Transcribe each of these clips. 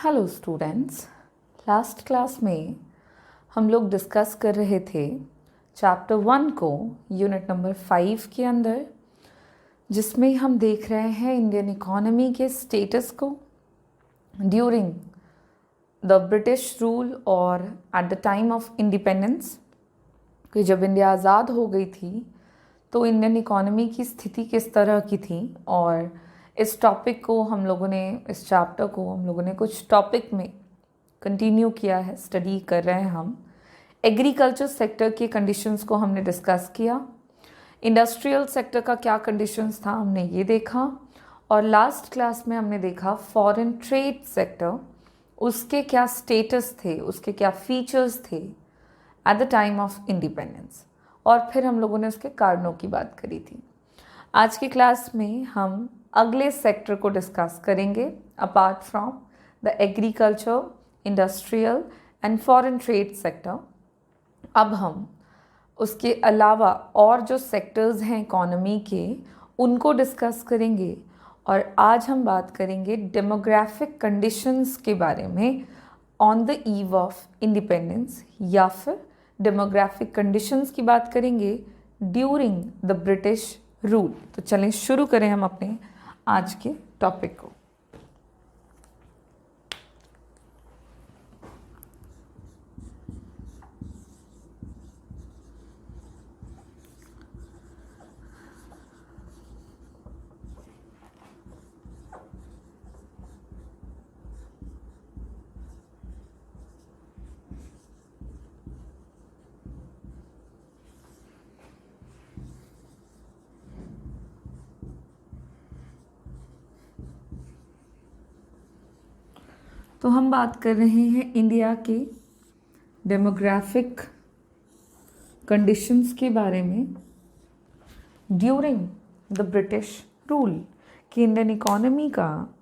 Hello students. Last class में हम लोग डिस्कस कर रहे थे चैप्टर 1 को यूनिट नंबर 5 के अंदर, जिसमें हम देख रहे हैं इंडियन इकोनॉमी के स्टेटस को ड्यूरिंग द ब्रिटिश रूल और at the time of independence. कि जब इंडिया आज़ाद हो गई थी तो इंडियन इकोनॉमी की स्थिति किस तरह की थी, और इस टॉपिक को हम लोगों ने, इस चैप्टर को हम लोगों ने कुछ टॉपिक में कंटिन्यू किया है, स्टडी कर रहे हैं हम। एग्रीकल्चर सेक्टर के कंडीशंस को हमने डिस्कस किया, इंडस्ट्रियल सेक्टर का क्या कंडीशंस था हमने ये देखा, और लास्ट क्लास में हमने देखा फॉरेन ट्रेड सेक्टर, उसके क्या स्टेटस थे, उसके क्या फीचर्स थे at the time of independence, और फिर हम लोगों ने उसके कारणों की बात करी थी। आज की क्लास में हम अगले सेक्टर को डिस्कस करेंगे apart from the agriculture, industrial and foreign trade sector. अब हम उसके अलावा और जो सेक्टर्स हैं इकोनॉमी के, उनको डिस्कस करेंगे, और आज हम बात करेंगे डेमोग्राफिक कंडीशंस के बारे में on the eve of independence, या फिर डेमोग्राफिक कंडीशंस की बात करेंगे ड्यूरिंग द ब्रिटिश रूल। तो चलें शुरू करें हम अपने आज के टॉपिक को। तो हम बात कर रहे हैं इंडिया के डेमोग्राफिक कंडीशंस के बारे में ड्यूरिंग द ब्रिटिश रूल, कि इंडियन इकोनॉमी का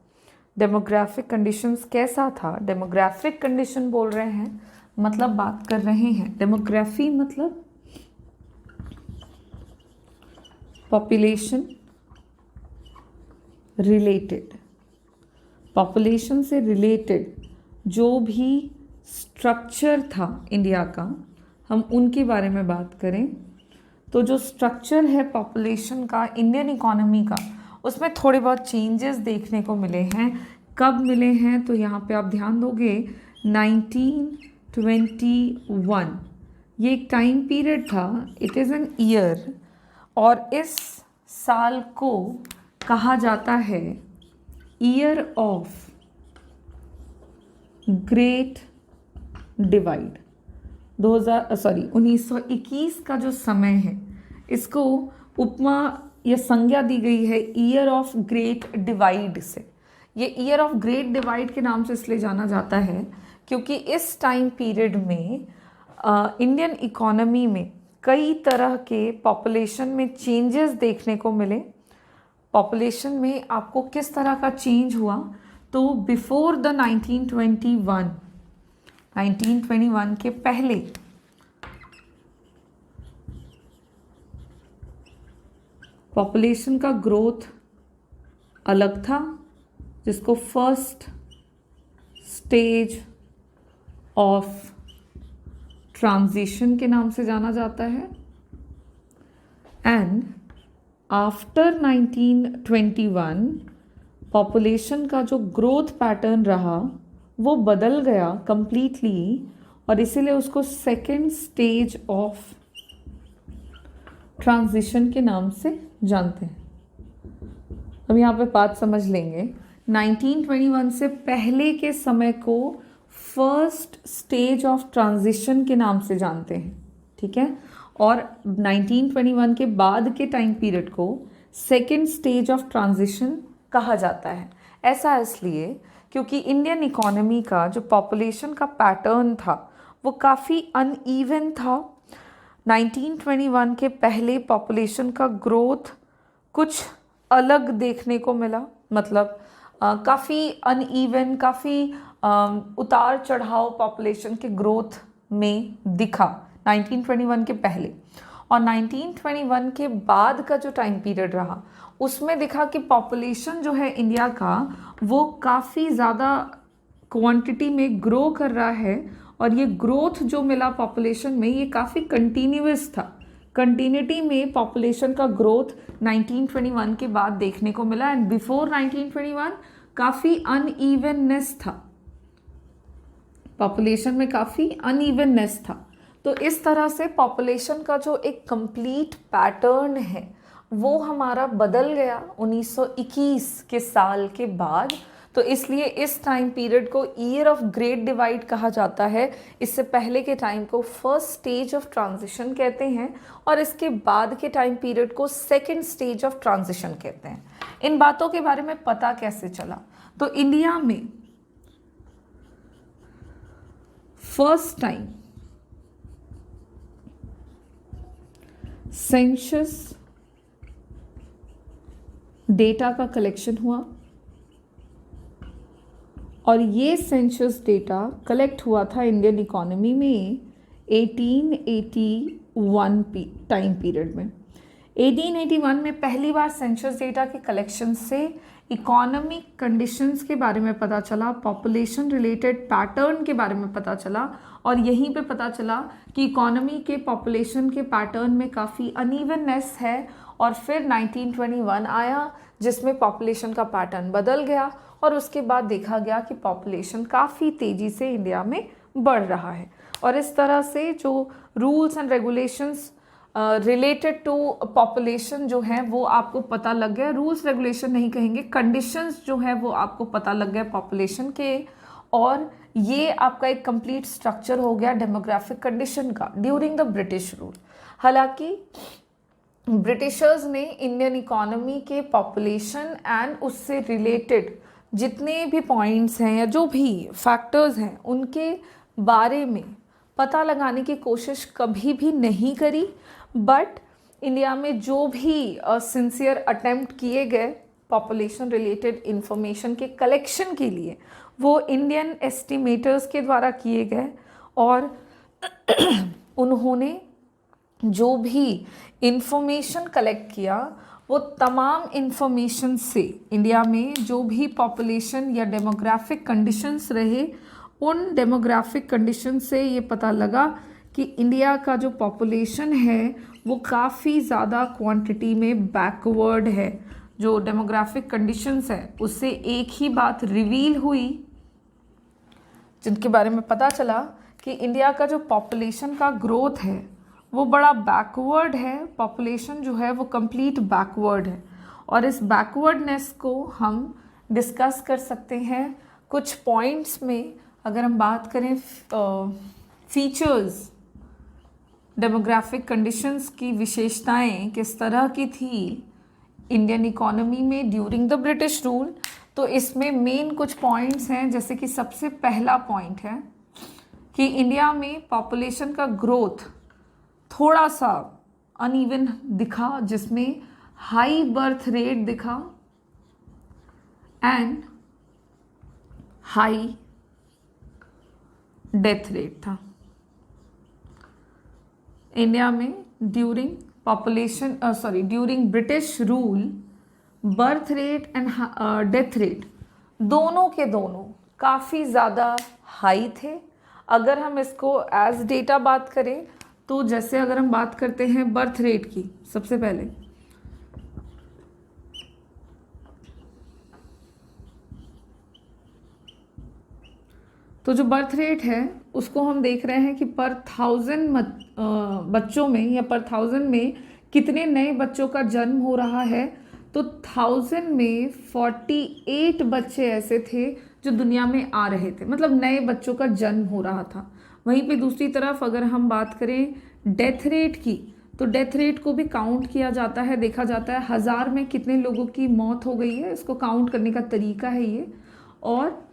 डेमोग्राफिक कंडीशंस कैसा था। डेमोग्राफिक कंडीशन बोल रहे हैं मतलब बात कर रहे हैं, डेमोग्राफी मतलब पॉपुलेशन रिलेटेड, पॉपुलेशन से रिलेटेड जो भी स्ट्रक्चर था इंडिया का, हम उनके बारे में बात करें तो जो स्ट्रक्चर है पॉपुलेशन का इंडियन इकोनॉमी का, उसमें थोड़े बहुत चेंजेस देखने को मिले हैं। कब मिले हैं तो यहाँ पे आप ध्यान दोगे 1921, ये एक टाइम पीरियड था, इट इज़ एन ईयर, और इस साल को कहा जाता है ईयर ऑफ ग्रेट डिवाइड। 1921 का जो समय है, इसको उपमा या संज्ञा दी गई है ईयर ऑफ ग्रेट डिवाइड से। ये ईयर ऑफ ग्रेट डिवाइड के नाम से इसलिए जाना जाता है क्योंकि इस टाइम पीरियड में इंडियन इकोनॉमी में कई तरह के पॉपुलेशन में चेंजेस देखने को मिले। पॉपुलेशन में आपको किस तरह का चेंज हुआ, तो बिफोर द 1921 के पहले पॉपुलेशन का ग्रोथ अलग था, जिसको फर्स्ट स्टेज ऑफ ट्रांजिशन के नाम से जाना जाता है। एंड आफ्टर 1921 पॉपुलेशन का जो ग्रोथ पैटर्न रहा वो बदल गया कंप्लीटली, और इसीलिए उसको सेकेंड स्टेज ऑफ ट्रांजिशन के नाम से जानते हैं। अब यहाँ पे बात समझ लेंगे, 1921 से पहले के समय को फर्स्ट स्टेज ऑफ ट्रांजिशन के नाम से जानते हैं, ठीक है, और 1921 के बाद के टाइम पीरियड को सेकेंड स्टेज ऑफ ट्रांजिशन कहा जाता है। ऐसा इसलिए क्योंकि इंडियन इकोनॉमी का जो पॉपुलेशन का पैटर्न था वो काफ़ी अनइवन था। 1921 के पहले पॉपुलेशन का ग्रोथ कुछ अलग देखने को मिला, मतलब काफ़ी अनइवन, काफ़ी उतार चढ़ाव पॉपुलेशन के ग्रोथ में दिखा 1921 के पहले। और 1921 के बाद का जो टाइम पीरियड रहा उसमें दिखा कि पॉपुलेशन जो है इंडिया का वो काफ़ी ज़्यादा क्वांटिटी में ग्रो कर रहा है, और ये ग्रोथ जो मिला पॉपुलेशन में ये काफ़ी कंटिन्यूअस था। कंटिन्यूटी में पॉपुलेशन का ग्रोथ 1921 के बाद देखने को मिला, एंड बिफोर 1921 काफ़ी अनइवननेस था, पॉपुलेशन में काफ़ी अनइवननेस था। तो इस तरह से पॉपुलेशन का जो एक कंप्लीट पैटर्न है वो हमारा बदल गया 1921 के साल के बाद। तो इसलिए इस टाइम पीरियड को ईयर ऑफ ग्रेट डिवाइड कहा जाता है। इससे पहले के टाइम को फर्स्ट स्टेज ऑफ ट्रांजिशन कहते हैं, और इसके बाद के टाइम पीरियड को सेकंड स्टेज ऑफ ट्रांजिशन कहते हैं। इन बातों के बारे में पता कैसे चला? तो इंडिया में फर्स्ट टाइम सेंसस डेटा का कलेक्शन हुआ, और ये सेंसस डेटा कलेक्ट हुआ था इंडियन इकोनॉमी में 1881 टाइम पीरियड में। 1881 में पहली बार सेंसस डेटा के कलेक्शन से इकोनॉमिक कंडीशंस के बारे में पता चला, पॉपुलेशन रिलेटेड पैटर्न के बारे में पता चला, और यहीं पे पता चला कि इकोनॉमी के पॉपुलेशन के पैटर्न में काफ़ी अनइवननेस है। और फिर 1921 आया जिसमें पॉपुलेशन का पैटर्न बदल गया, और उसके बाद देखा गया कि पॉपुलेशन काफ़ी तेज़ी से इंडिया में बढ़ रहा है। और इस तरह से जो rules and regulations related to population जो है वो आपको पता लग गया। रूल्स रेगुलेशन नहीं कहेंगे, कंडीशंस जो है वो आपको पता लग गया पॉपुलेशन के, और ये आपका एक कंप्लीट स्ट्रक्चर हो गया डेमोग्राफिक कंडीशन का ड्यूरिंग द ब्रिटिश रूल। हालांकि ब्रिटिशर्स ने इंडियन इकोनॉमी के पॉपुलेशन एंड उससे रिलेटेड जितने भी पॉइंट्स हैं या जो भी फैक्टर्स हैं उनके बारे में पता लगाने की कोशिश कभी भी नहीं करी। बट इंडिया में जो भी सिंसियर अटेम्प्ट किए गए पॉपुलेशन रिलेटेड इंफॉर्मेशन के कलेक्शन के लिए वो इंडियन एस्टिमेटर्स के द्वारा किए गए, और उन्होंने जो भी इंफॉर्मेशन कलेक्ट किया वो तमाम इंफॉर्मेशन से इंडिया में जो भी पॉपुलेशन या डेमोग्राफिक कंडीशंस रहे उन डेमोग्राफिक कंडीशन से ये पता लगा कि इंडिया का जो पॉपुलेशन है वो काफ़ी ज़्यादा क्वांटिटी में बैकवर्ड है। जो डेमोग्राफिक कंडीशंस है उससे एक ही बात रिवील हुई जिनके बारे में पता चला कि इंडिया का जो पॉपुलेशन का ग्रोथ है वो बड़ा बैकवर्ड है, पॉपुलेशन जो है वो कंप्लीट बैकवर्ड है। और इस बैकवर्डनेस को हम डिस्कस कर सकते हैं कुछ पॉइंट्स में। अगर हम बात करें फीचर्स, डेमोग्राफिक कंडीशंस की विशेषताएं किस तरह की थी इंडियन इकोनॉमी में ड्यूरिंग द ब्रिटिश रूल, तो इसमें मेन कुछ पॉइंट्स हैं। जैसे कि सबसे पहला पॉइंट है कि इंडिया में पॉपुलेशन का ग्रोथ थोड़ा सा अनइवन दिखा, जिसमें हाई बर्थ रेट दिखा एंड हाई डेथ रेट था। इंडिया में during British rule birth rate and death rate दोनों के दोनों काफ़ी ज़्यादा हाई थे। अगर हम इसको एज डेटा बात करें तो जैसे अगर हम बात करते हैं बर्थ रेट की, सबसे पहले तो जो बर्थ रेट है उसको हम देख रहे हैं कि पर 1000 बच्चों में या पर 1000 में कितने नए बच्चों का जन्म हो रहा है। तो 1000 में 48 बच्चे ऐसे थे जो दुनिया में आ रहे थे, मतलब नए बच्चों का जन्म हो रहा था। वहीं पे दूसरी तरफ अगर हम बात करें डेथ रेट की, तो डेथ रेट को भी काउंट किया जाता है, देखा जाता है 1000 में कितने लोगों की मौत हो गई है, इसको काउंट करने का तरीका है ये। और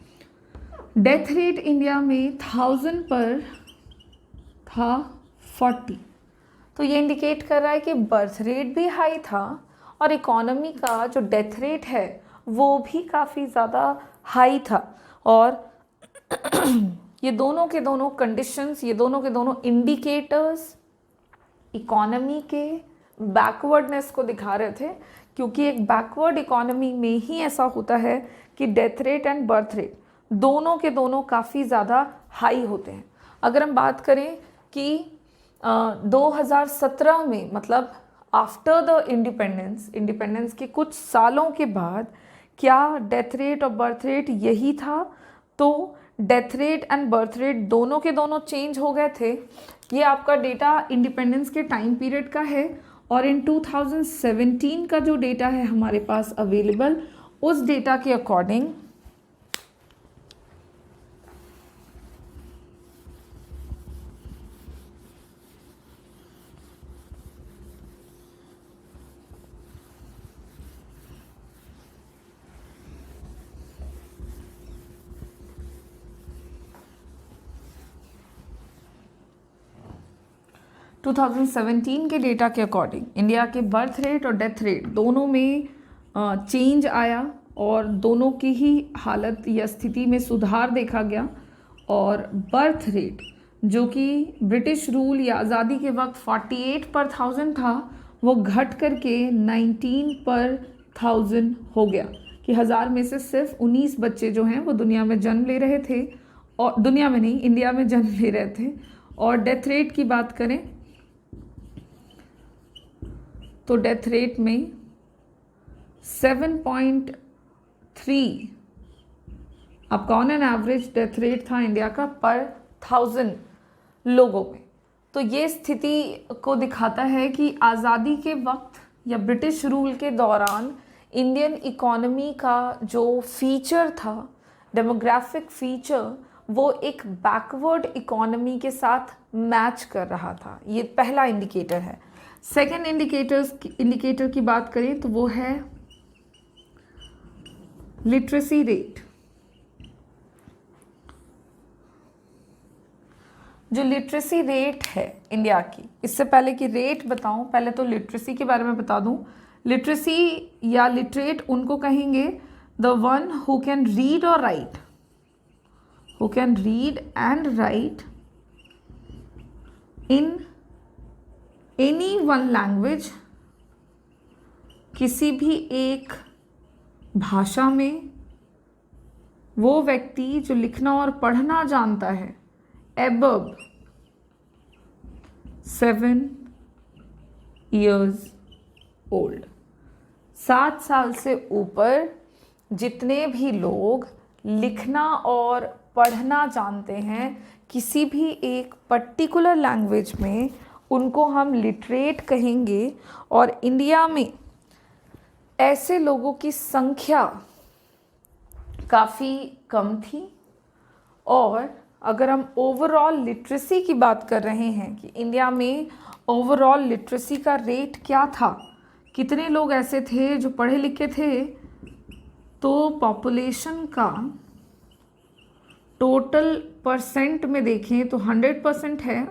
डेथ रेट इंडिया में 1000 पर था 40, तो ये इंडिकेट कर रहा है कि बर्थ रेट भी हाई था और इकोनॉमी का जो डेथ रेट है वो भी काफ़ी ज़्यादा हाई था। और ये दोनों के दोनों कंडीशंस, ये दोनों के दोनों इंडिकेटर्स इकोनॉमी के बैकवर्डनेस को दिखा रहे थे, क्योंकि एक बैकवर्ड इकोनॉमी में ही ऐसा होता है कि death rate and birth rate दोनों के दोनों काफ़ी ज़्यादा हाई होते हैं। अगर हम बात करें कि 2017 में, मतलब आफ्टर द इंडिपेंडेंस के कुछ सालों के बाद, क्या डेथ रेट और बर्थ रेट यही था? तो death rate and birth rate दोनों के दोनों चेंज हो गए थे। ये आपका डेटा इंडिपेंडेंस के टाइम पीरियड का है। और इन 2017 का जो डेटा है हमारे पास अवेलेबल, उस डेटा के अकॉर्डिंग 2017 के डेटा के अकॉर्डिंग इंडिया के बर्थ रेट और डेथ रेट दोनों में चेंज आया और दोनों की ही हालत या स्थिति में सुधार देखा गया। और बर्थ रेट जो कि ब्रिटिश रूल या आज़ादी के वक्त 48 पर 1000 था, वो घट करके 19 पर 1000 हो गया कि 1000 में से सिर्फ 19 बच्चे जो हैं वो दुनिया में जन्म ले रहे थे, और दुनिया में नहीं, इंडिया में जन्म ले रहे थे। और डेथ रेट की बात करें तो डेथ रेट में 7.3 आपका on an average death rate था इंडिया का पर 1000 लोगों में। तो ये स्थिति को दिखाता है कि आज़ादी के वक्त या ब्रिटिश रूल के दौरान इंडियन इकोनॉमी का जो फीचर था, डेमोग्राफिक फीचर, वो एक बैकवर्ड इकोनॉमी के साथ मैच कर रहा था। ये पहला इंडिकेटर है। सेकेंड इंडिकेटर की बात करें तो वो है लिटरेसी रेट। जो लिटरेसी रेट है इंडिया की, इससे पहले कि रेट बताऊं, पहले तो लिटरेसी के बारे में बता दूं। लिटरेसी या लिटरेट उनको कहेंगे the one who can read और write, who can read and write in any one language, किसी भी एक भाषा में वो व्यक्ति जो लिखना और पढ़ना जानता है above 7 years old। 7 साल से ऊपर जितने भी लोग लिखना और पढ़ना जानते हैं किसी भी एक पर्टिकुलर लैंग्वेज में, उनको हम लिटरेट कहेंगे। और इंडिया में ऐसे लोगों की संख्या काफ़ी कम थी। और अगर हम ओवरऑल लिटरेसी की बात कर रहे हैं कि इंडिया में ओवरऑल लिटरेसी का रेट क्या था, कितने लोग ऐसे थे जो पढ़े लिखे थे, तो पॉपुलेशन का टोटल परसेंट में देखें तो 100% है।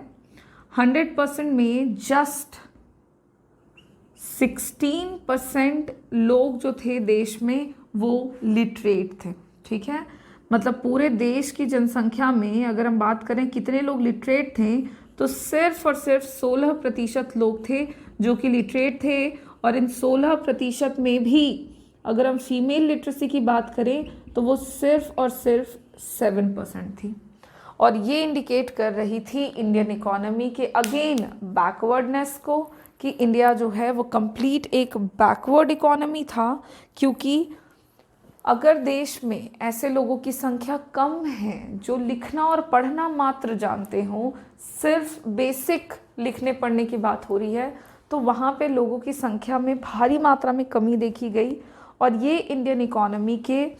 100% में जस्ट 16% लोग जो थे देश में वो लिटरेट थे। ठीक है, मतलब पूरे देश की जनसंख्या में अगर हम बात करें कितने लोग लिटरेट थे, तो सिर्फ और सिर्फ 16% लोग थे जो कि लिटरेट थे। और इन 16% में भी अगर हम फीमेल लिटरेसी की बात करें तो वो सिर्फ और सिर्फ 7% थी। और ये इंडिकेट कर रही थी इंडियन इकोनॉमी के अगेन बैकवर्डनेस को, कि इंडिया जो है वो कंप्लीट एक बैकवर्ड इकोनॉमी था। क्योंकि अगर देश में ऐसे लोगों की संख्या कम है जो लिखना और पढ़ना मात्र जानते हों, सिर्फ बेसिक लिखने पढ़ने की बात हो रही है, तो वहाँ पे लोगों की संख्या में भारी मात्रा में कमी देखी गई। और ये इंडियन इकोनॉमी के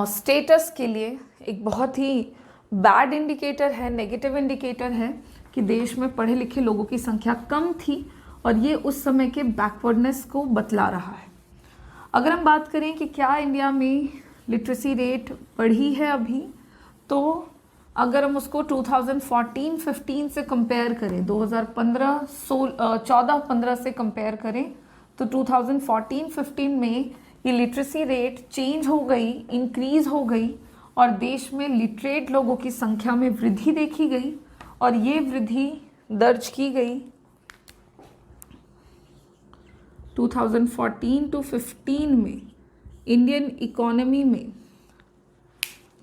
स्टेटस के लिए एक बहुत ही बैड इंडिकेटर है, नेगेटिव इंडिकेटर है कि देश में पढ़े लिखे लोगों की संख्या कम थी। और ये उस समय के बैकवर्डनेस को बतला रहा है। अगर हम बात करें कि क्या इंडिया में लिटरेसी रेट बढ़ी है अभी, तो अगर हम उसको 2014-15 से कंपेयर करें, 2014-15 से कंपेयर करें, तो 2014-15 में ये लिटरेसी रेट चेंज हो गई, इंक्रीज़ हो गई और देश में लिटरेट लोगों की संख्या में वृद्धि देखी गई। और ये वृद्धि दर्ज की गई 2014 to 15 में इंडियन इकोनॉमी में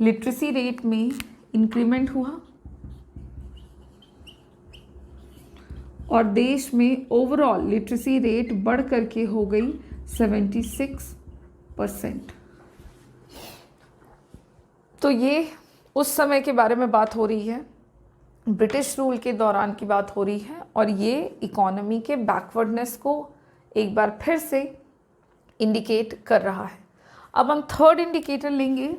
लिटरेसी रेट में इंक्रीमेंट हुआ और देश में ओवरऑल लिटरेसी रेट बढ़ करके हो गई 76%। तो ये उस समय के बारे में बात हो रही है, ब्रिटिश रूल के दौरान की बात हो रही है, और ये इकोनॉमी के बैकवर्डनेस को एक बार फिर से इंडिकेट कर रहा है। अब हम थर्ड इंडिकेटर लेंगे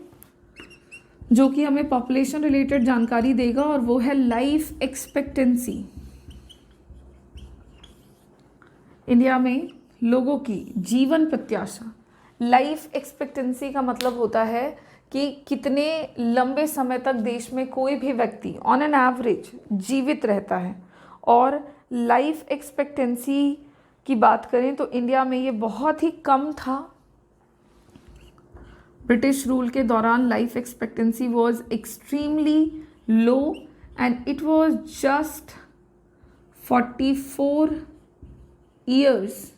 जो कि हमें पॉपुलेशन रिलेटेड जानकारी देगा, और वो है लाइफ एक्सपेक्टेंसी। इंडिया में लोगों की जीवन प्रत्याशा, लाइफ एक्सपेक्टेंसी का मतलब होता है कि कितने लंबे समय तक देश में कोई भी व्यक्ति ऑन एन एवरेज जीवित रहता है। और लाइफ एक्सपेक्टेंसी की बात करें तो इंडिया में ये बहुत ही कम था। ब्रिटिश रूल के दौरान life expectancy was extremely low and it was just 44 years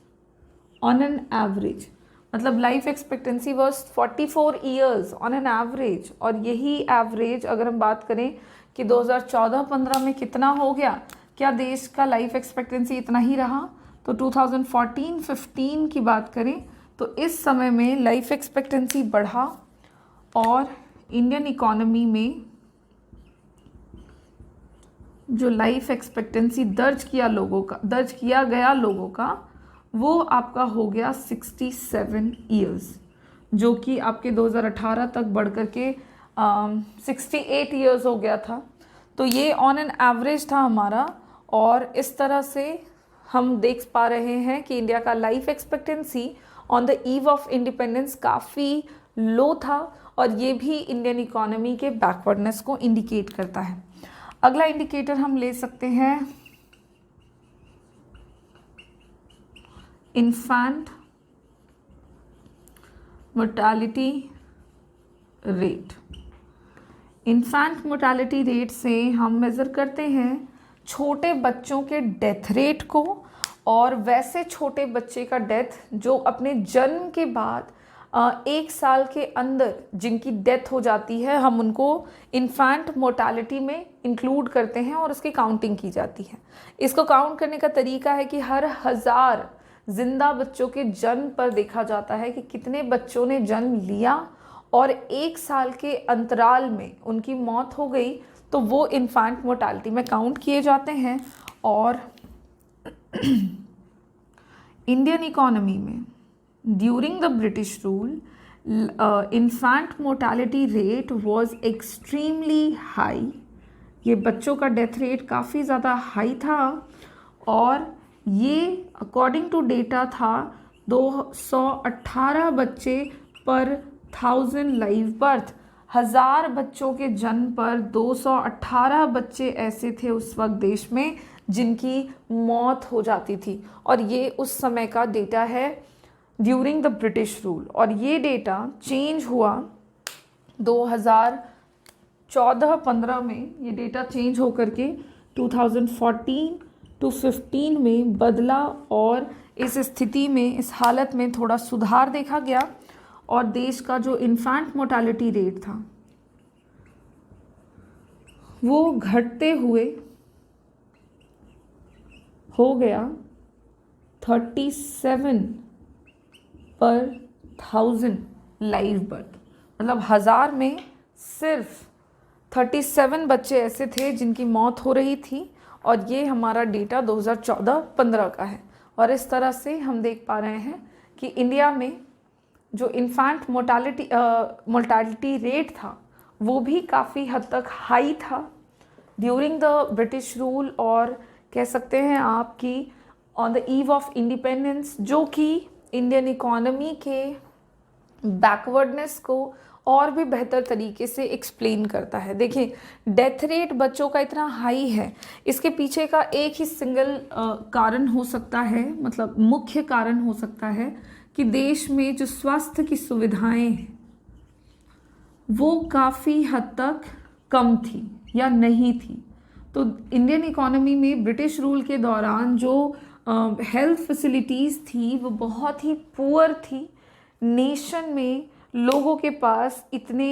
on an average. मतलब life expectancy was 44 years on an average, और यही एवरेज अगर हम बात करें कि 2014-15 में कितना हो गया, क्या देश का लाइफ एक्सपेक्टेंसी इतना ही रहा? तो 2014-15 की बात करें तो इस समय में लाइफ एक्सपेक्टेंसी बढ़ा और इंडियन इकोनॉमी में जो लाइफ एक्सपेक्टेंसी दर्ज किया गया लोगों का वो आपका हो गया 67 ईयर्स, जो कि आपके 2018 तक बढ़ कर के 68 ईयर्स हो गया था। तो ये ऑन एन एवरेज था हमारा, और इस तरह से हम देख पा रहे हैं कि इंडिया का life expectancy on the eve of independence काफ़ी लो था, और ये भी इंडियन इकोनॉमी के बैकवर्डनेस को इंडिकेट करता है। अगला इंडिकेटर हम ले सकते हैं infant mortality rate. Infant mortality rate से हम मेज़र करते हैं छोटे बच्चों के डेथ रेट को, और वैसे छोटे बच्चे का डेथ जो अपने जन्म के बाद 1 साल के अंदर जिनकी डेथ हो जाती है, हम उनको इन्फेंट मोर्टालिटी में इंक्लूड करते हैं और उसकी काउंटिंग की जाती है। इसको काउंट करने का तरीका है कि हर 1000 जिंदा बच्चों के जन्म पर देखा जाता है कि कितने बच्चों ने जन्म लिया और 1 साल के अंतराल में उनकी मौत हो गई, तो वो इन्फेंट मोर्टालिटी में काउंट किए जाते हैं। और इंडियन इकोनॉमी में during the British rule infant mortality rate was extremely high. ये बच्चों का डेथ रेट काफ़ी ज़्यादा हाई था, और ये अकॉर्डिंग टू डेटा था 218 बच्चे पर 1000 लाइव बर्थ। 1000 बच्चों के जन्म पर 218 बच्चे ऐसे थे उस वक्त देश में जिनकी मौत हो जाती थी, और ये उस समय का डेटा है ड्यूरिंग द ब्रिटिश रूल। और ये डेटा चेंज हुआ 2014-15 में, ये डेटा चेंज होकर के 2014-15 में बदला, और इस स्थिति में, इस हालत में थोड़ा सुधार देखा गया, और देश का जो इन्फेंट मोर्टालिटी रेट था वो घटते हुए हो गया 37 पर 1000 लाइव बर्थ। मतलब 1000 में सिर्फ 37 बच्चे ऐसे थे जिनकी मौत हो रही थी, और ये हमारा डेटा 2014-15 का है। और इस तरह से हम देख पा रहे हैं कि इंडिया में जो इन्फेंट मोर्टालिटी रेट था वो भी काफ़ी हद तक हाई था ड्यूरिंग द ब्रिटिश रूल, और कह सकते हैं आप कि on the eve of independence, जो कि इंडियन इकोनॉमी के बैकवर्डनेस को और भी बेहतर तरीके से एक्सप्लेन करता है। देखिए, डेथ रेट बच्चों का इतना हाई है, इसके पीछे का एक ही सिंगल कारण हो सकता है, मतलब मुख्य कारण हो सकता है कि देश में जो स्वास्थ्य की सुविधाएं हैं वो काफ़ी हद तक कम थी या नहीं थी। तो इंडियन इकोनॉमी में ब्रिटिश रूल के दौरान जो हेल्थ फैसिलिटीज़ थी वो बहुत ही पुअर थी। नेशन में लोगों के पास इतने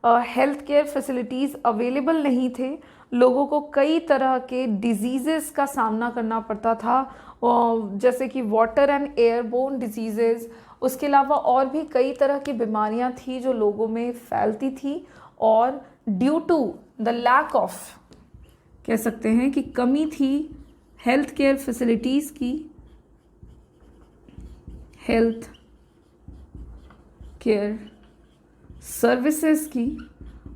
हेल्थ केयर फैसिलिटीज़ अवेलेबल नहीं थे, लोगों को कई तरह के डिजीज़ेस का सामना करना पड़ता था, जैसे कि वाटर एंड एयरबोर्न डिजीज़ेस। उसके अलावा और भी कई तरह की बीमारियां थी जो लोगों में फैलती थी, और due to the lack of, कह सकते हैं कि कमी थी हेल्थ केयर फैसिलिटीज़ की, हेल्थ केयर सर्विसेज की,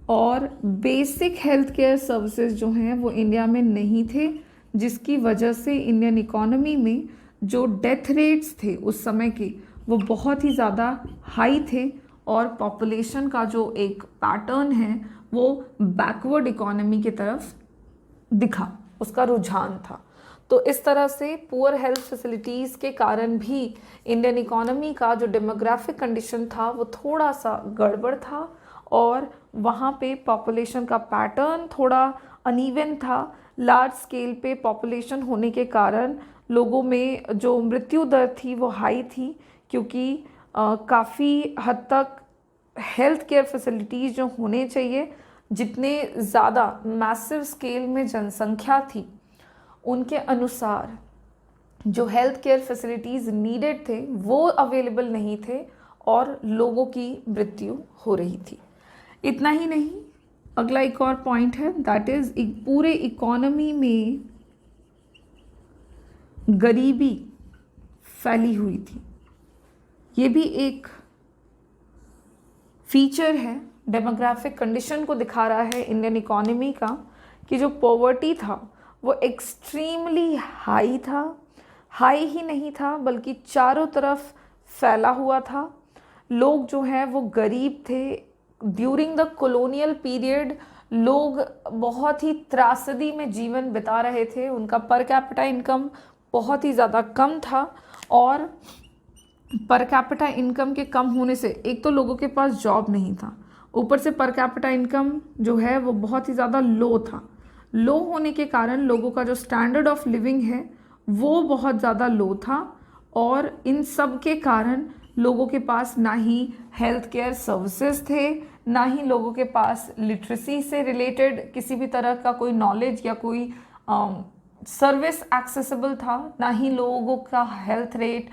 और बेसिक हेल्थ केयर सर्विसेज जो हैं वो इंडिया में नहीं थे, जिसकी वजह से इंडियन इकोनॉमी में जो डेथ रेट्स थे उस समय के वो बहुत ही ज़्यादा हाई थे, और पॉपुलेशन का जो एक पैटर्न है वो बैकवर्ड इकोनॉमी की तरफ दिखा, उसका रुझान था। तो इस तरह से पुअर हेल्थ फैसिलिटीज़ के कारण भी इंडियन इकोनॉमी का जो डेमोग्राफिक कंडीशन था वो थोड़ा सा गड़बड़ था, और वहाँ पे पॉपुलेशन का पैटर्न थोड़ा अनइवन था। लार्ज स्केल पे पॉपुलेशन होने के कारण लोगों में जो मृत्यु दर थी वो हाई थी, क्योंकि काफ़ी हद तक हेल्थ केयर फैसिलिटीज़ जो होने चाहिए, जितने ज़्यादा मैसिव स्केल में जनसंख्या थी उनके अनुसार जो हेल्थ केयर फैसिलिटीज़ नीडेड थे वो अवेलेबल नहीं थे, और लोगों की मृत्यु हो रही थी। इतना ही नहीं, अगला एक और पॉइंट है, दैट इज़ पूरे इकोनॉमी में गरीबी फैली हुई थी। ये भी एक फीचर है, डेमोग्राफिक कंडीशन को दिखा रहा है इंडियन इकोनॉमी का, कि जो पॉवर्टी था वो एक्सट्रीमली हाई था। हाई ही नहीं था बल्कि चारों तरफ फैला हुआ था। लोग जो हैं वो गरीब थे। ड्यूरिंग द कॉलोनियल पीरियड लोग बहुत ही त्रासदी में जीवन बिता रहे थे, उनका पर कैपिटा इनकम बहुत ही ज़्यादा कम था, और पर कैपिटा इनकम के कम होने से एक तो लोगों के पास जॉब नहीं था, ऊपर से पर कैपिटा इनकम जो है वो बहुत ही ज़्यादा लो था। लो होने के कारण लोगों का जो स्टैंडर्ड ऑफ लिविंग है वो बहुत ज़्यादा लो था, और इन सब के कारण लोगों के पास ना ही हेल्थ केयर सर्विसेज थे, ना ही लोगों के पास लिटरेसी से रिलेटेड किसी भी तरह का कोई नॉलेज या कोई सर्विस एक्सेसिबल था, ना ही लोगों का हेल्थ रेट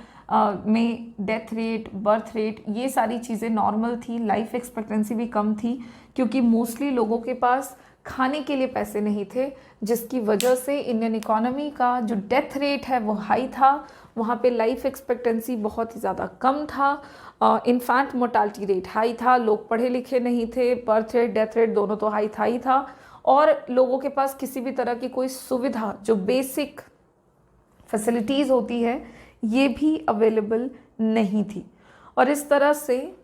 में डेथ रेट, बर्थ रेट, ये सारी चीज़ें नॉर्मल थी। लाइफ एक्सपेक्टेंसी भी कम थी, क्योंकि मोस्टली लोगों के पास खाने के लिए पैसे नहीं थे, जिसकी वजह से इंडियन इकोनॉमी का जो डेथ रेट है वो हाई था। वहाँ पे लाइफ एक्सपेक्टेंसी बहुत ही ज़्यादा कम था, इनफैक्ट मोर्टालिटी रेट हाई था, लोग पढ़े लिखे नहीं थे, बर्थ रेट डेथ रेट दोनों तो हाई था ही था, और लोगों के पास किसी भी तरह की कोई सुविधा जो बेसिक फैसिलिटीज़ होती है ये भी अवेलेबल नहीं थी। और इस तरह से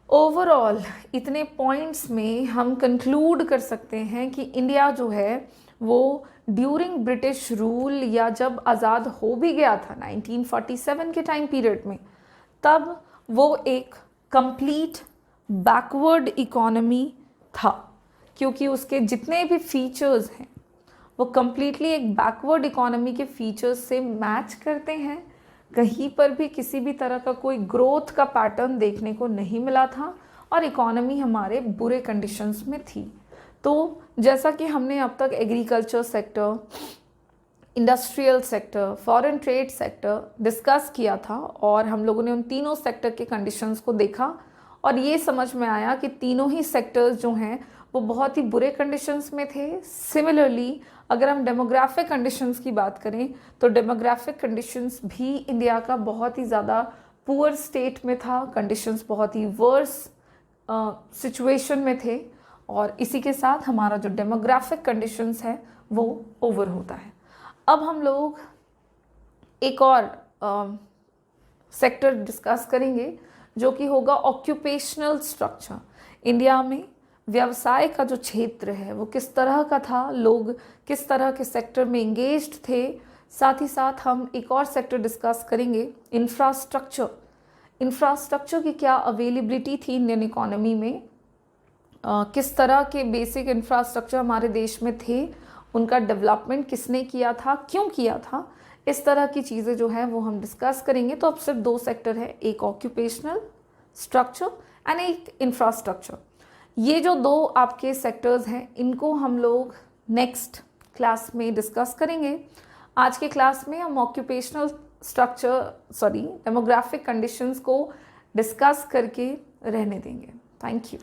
ओवरऑल इतने पॉइंट्स में हम कंक्लूड कर सकते हैं कि इंडिया जो है वो ड्यूरिंग ब्रिटिश रूल, या जब आज़ाद हो भी गया था 1947 के टाइम पीरियड में, तब वो एक कंप्लीट बैकवर्ड इकोनॉमी था, क्योंकि उसके जितने भी फीचर्स हैं वो कम्प्लीटली एक बैकवर्ड इकोनॉमी के फीचर्स से मैच करते हैं। कहीं पर भी किसी भी तरह का कोई ग्रोथ का पैटर्न देखने को नहीं मिला था, और इकोनॉमी हमारे बुरे कंडीशंस में थी। तो जैसा कि हमने अब तक agriculture sector, industrial sector, foreign trade sector discuss किया था, और हम लोगों ने उन तीनों सेक्टर के कंडीशंस को देखा, और ये समझ में आया कि तीनों ही सेक्टर्स जो हैं वो बहुत ही बुरे कंडीशंस में थे। सिमिलरली अगर हम डेमोग्राफिक कंडीशंस की बात करें तो डेमोग्राफिक कंडीशंस भी इंडिया का बहुत ही ज़्यादा पुअर स्टेट में था, कंडीशंस बहुत ही वर्स सिचुएशन में थे, और इसी के साथ हमारा जो डेमोग्राफिक कंडीशंस है वो ओवर होता है। अब हम लोग एक और सेक्टर डिस्कस करेंगे जो कि होगा ऑक्यूपेशनल स्ट्रक्चर। इंडिया में व्यवसाय का जो क्षेत्र है वो किस तरह का था, लोग किस तरह के सेक्टर में एंगेज्ड थे। साथ ही साथ हम एक और सेक्टर डिस्कस करेंगे, इंफ्रास्ट्रक्चर। इंफ्रास्ट्रक्चर की क्या अवेलेबिलिटी थी इंडियन इकोनॉमी में, किस तरह के बेसिक इंफ्रास्ट्रक्चर हमारे देश में थे, उनका डेवलपमेंट किसने किया था, क्यों किया था, इस तरह की चीज़ें जो है वो हम डिस्कस करेंगे। तो अब सिर्फ दो सेक्टर है, एक ऑक्यूपेशनल स्ट्रक्चर एंड एक इंफ्रास्ट्रक्चर। ये जो दो आपके सेक्टर्स हैं इनको हम लोग नेक्स्ट क्लास में डिस्कस करेंगे। आज के क्लास में हम ऑक्यूपेशनल डेमोग्राफिक कंडीशंस को डिस्कस करके रहने देंगे। Thank you.